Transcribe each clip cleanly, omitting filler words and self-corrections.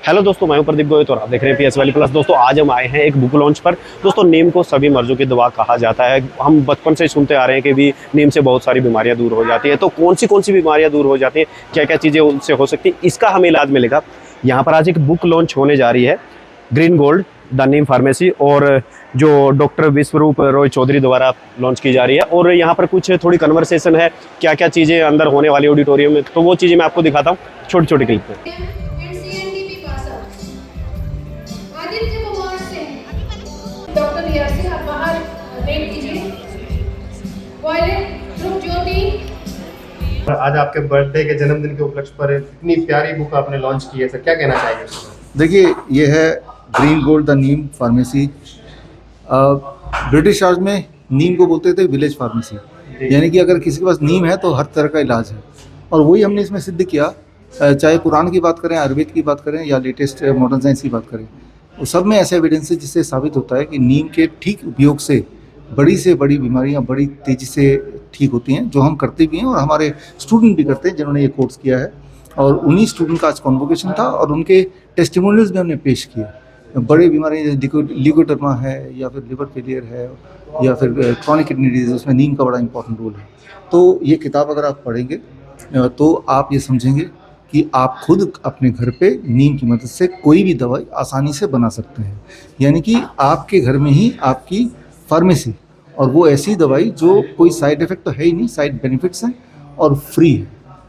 Hello दोस्तों, मैं हूं प्रदीप गोयल और आप देख रहे हैं पीएस वैली प्लस। दोस्तों आज हम आए हैं एक बुक लॉन्च पर। दोस्तों नीम को सभी मर्जों की दवा कहा जाता है। हम बचपन से सुनते आ रहे हैं कि भी नीम से बहुत सारी बीमारियां दूर हो जाती है। तो कौन सी बीमारियां दूर हो जाती हैं, क्या क्या चीज़ें उनसे हो सकती है, इसका हमें इलाज मिलेगा। यहाँ पर आज एक बुक लॉन्च होने जा रही है, green gold the neem pharmacy, और जो डॉक्टर विश्वरूप रॉय चौधरी द्वारा लॉन्च की जा रही है। और यहाँ पर कुछ थोड़ी कन्वर्सेशन है, क्या क्या चीज़ें अंदर होने वाली ऑडिटोरियम में, तो वो चीज़ें मैं आपको दिखाता हूँ छोटी छोटी क्लिप में। डॉक्टर रियासी, आप बाहर वेट कीजिए। वॉयलेट ध्रुव ज्योति, आज आपके बर्थडे के जन्मदिन के उपलक्ष्य पर इतनी प्यारी बुक आपने लॉन्च की है सर, क्या कहना चाहेंगे? देखिए, ये है green gold the neem pharmacy. British Raj में नीम को बोलते थे विलेज फार्मेसी, यानी कि अगर किसी के पास नीम है तो हर तरह का इलाज है। और वही हमने इसमें सिद्ध किया, चाहे पुराण की बात करें, आयुर्वेद की बात करें या लेटेस्ट मॉडर्न साइंस की बात करें, वो सब में ऐसे एविडेंस है जिससे साबित होता है कि नीम के ठीक उपयोग से बड़ी बीमारियां बड़ी तेज़ी से ठीक होती हैं, जो हम करते भी हैं और हमारे स्टूडेंट भी करते हैं जिन्होंने ये कोर्स किया है। और उन्हीं स्टूडेंट का आज कॉन्वोकेशन था और उनके टेस्टिमोनियल्स भी हमने पेश किए। बड़ी बीमारी जैसे लिगोडर्मा है या फिर लिवर फेलियर है या फिर क्रॉनिक किडनी डिजीज, उसमें नीम का बड़ा इंपॉर्टेंट रोल है। तो ये किताब अगर आप पढ़ेंगे तो आप ये समझेंगे कि आप खुद अपने घर पे नीम की मदद से कोई भी दवाई आसानी से बना सकते हैं, यानी कि आपके घर में ही आपकी फार्मेसी, और वो ऐसी दवाई जो कोई साइड इफेक्ट तो है ही नहीं, साइड बेनिफिट्स हैं और फ्री है।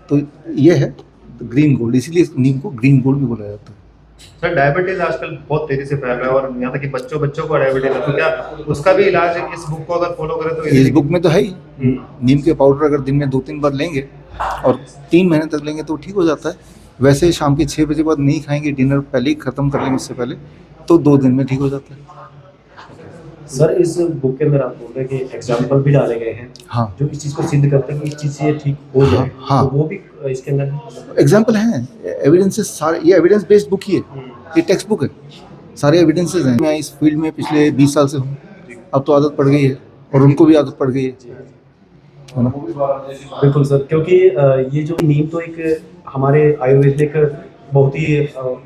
तो ये है ग्रीन गोल्ड, इसीलिए नीम को ग्रीन गोल्ड भी बोला जाता है। सर डायबिटीज आजकल बहुत तेजी से फैल रहा है और यहाँ तक कि बच्चों को डायबिटीज है, तो क्या उसका भी इलाज है? इस बुक को अगर फॉलो करें तो इस बुक में तो है ही। नीम के पाउडर अगर दिन में 2-3 बार लेंगे और 3 महीने तक लेंगे तो ठीक हो जाता है। वैसे शाम के 6 बजे बाद नहीं खाएंगे, डिनर पहले ही खत्म कर लेंगे उससे पहले, तो 2 दिन में ठीक हो जाता है। सर इस बुक के अंदर आप बोल रहे हैं कि एग्जाम्पल भी डाले गए हैं, हाँ, जो इस चीज़ को सिद्ध करते हैं कि इस चीज़ से ये ठीक हो जाए। हाँ, तो वो भी इसके अंदर एग्जाम्पल हैं, एविडेंसेस सारे। ये एविडेंस बेस्ड बुक ही है, ये टेक्स्ट बुक है, सारे एविडेंसेस हैं। मैं इस फील्ड में पिछले 20 साल से हूँ, अब तो आदत पड़ गई है और उनको भी आदत पड़ गई है ना। बिल्कुल सर, क्योंकि ये जो नीम तो एक हमारे आयुर्वेदिक बहुत ही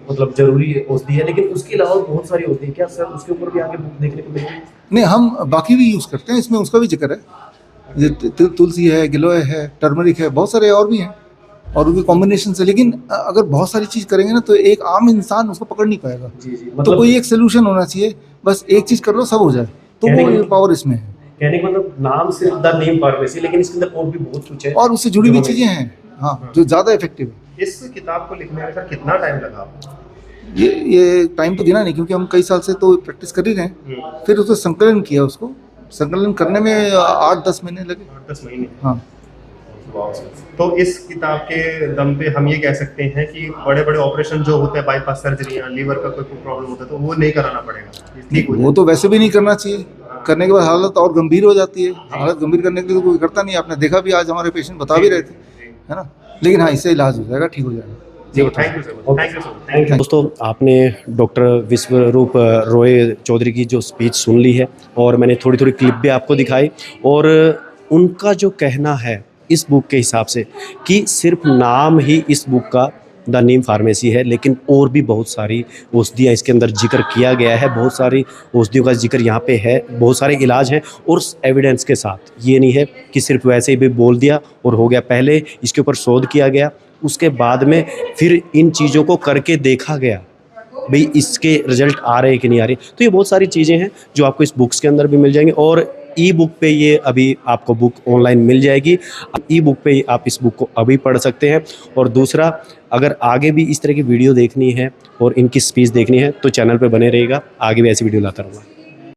मतलब जरूरी औषधि है, लेकिन उसके अलावा बहुत सारी औषधि है। क्या सर उसके ऊपर भी आगे बुक देखने को मिलेगी? नहीं, हम बाकी भी यूज़ करते हैं, इसमें उसका भी जिक्र है। तुलसी है, गिलोय है, टर्मरिक है, बहुत सारे और भी हैं और उनके कॉम्बिनेशन से। लेकिन अगर बहुत सारी चीज़ करेंगे ना तो एक आम इंसान उसको पकड़ नहीं पाएगा। जी तो मतलब कोई एक सोल्यूशन होना चाहिए, बस एक चीज़ कर लो सब हो जाए, तो वो पावर इसमें है। कहने का मतलब नाम सिर्फ द नीम फार्मेसी, लेकिन इसके अंदर और भी बहुत कुछ है और उससे जुड़ी हुई चीज़ें हैं, हाँ, जो ज़्यादा इफेक्टिव है। इस किताब को लिखने में सर कितना टाइम लगा आपको? ये टाइम तो गिना नहीं, क्योंकि हम कई साल से तो प्रैक्टिस कर ही रहे हैं। फिर उसको संकलन किया, उसको संकलन करने में 8-10 महीने लगे। 8-10 महीने? हाँ। तो इस किताब के दम पे हम ये कह सकते हैं कि बड़े बड़े ऑपरेशन जो होते हैं, बाईपास सर्जरी या लीवर का कोई प्रॉब्लम होता है, तो वो नहीं कराना पड़ेगा, ठीक हो वो तो वैसे भी नहीं करना चाहिए। करने के बाद हालत और गंभीर हो जाती है। हालत गंभीर करने के लिए तो कोई करता नहीं, आपने देखा भी, आज हमारे पेशेंट बता भी रहे थे, है ना। लेकिन हाँ, इससे इलाज हो जाएगा, ठीक हो जाएगा। Thank you sir. दोस्तों आपने डॉक्टर विश्वरूप रॉय चौधरी की जो स्पीच सुन ली है और मैंने थोड़ी थोड़ी क्लिप भी आपको दिखाई, और उनका जो कहना है इस बुक के हिसाब से कि सिर्फ नाम ही इस बुक का द नीम फार्मेसी है, लेकिन और भी बहुत सारी औषधियाँ इसके अंदर जिक्र किया गया है। बहुत सारी औषधियों का जिक्र यहाँ पे है, बहुत सारे इलाज हैं और एविडेंस के साथ। ये नहीं है कि सिर्फ वैसे ही भी बोल दिया और हो गया। पहले इसके ऊपर शोध किया गया, उसके बाद में फिर इन चीज़ों को करके देखा गया भाई इसके रिजल्ट आ रहे हैं कि नहीं आ रहे। तो ये बहुत सारी चीज़ें हैं जो आपको इस बुक्स के अंदर भी मिल जाएंगी, और ई बुक पे ये अभी आपको बुक ऑनलाइन मिल जाएगी। ई बुक पे आप इस बुक को अभी पढ़ सकते हैं। और दूसरा, अगर आगे भी इस तरह की वीडियो देखनी है और इनकी स्पीच देखनी है तो चैनल पे बने रहिएगा, आगे भी ऐसी वीडियो लाता रहूँगा।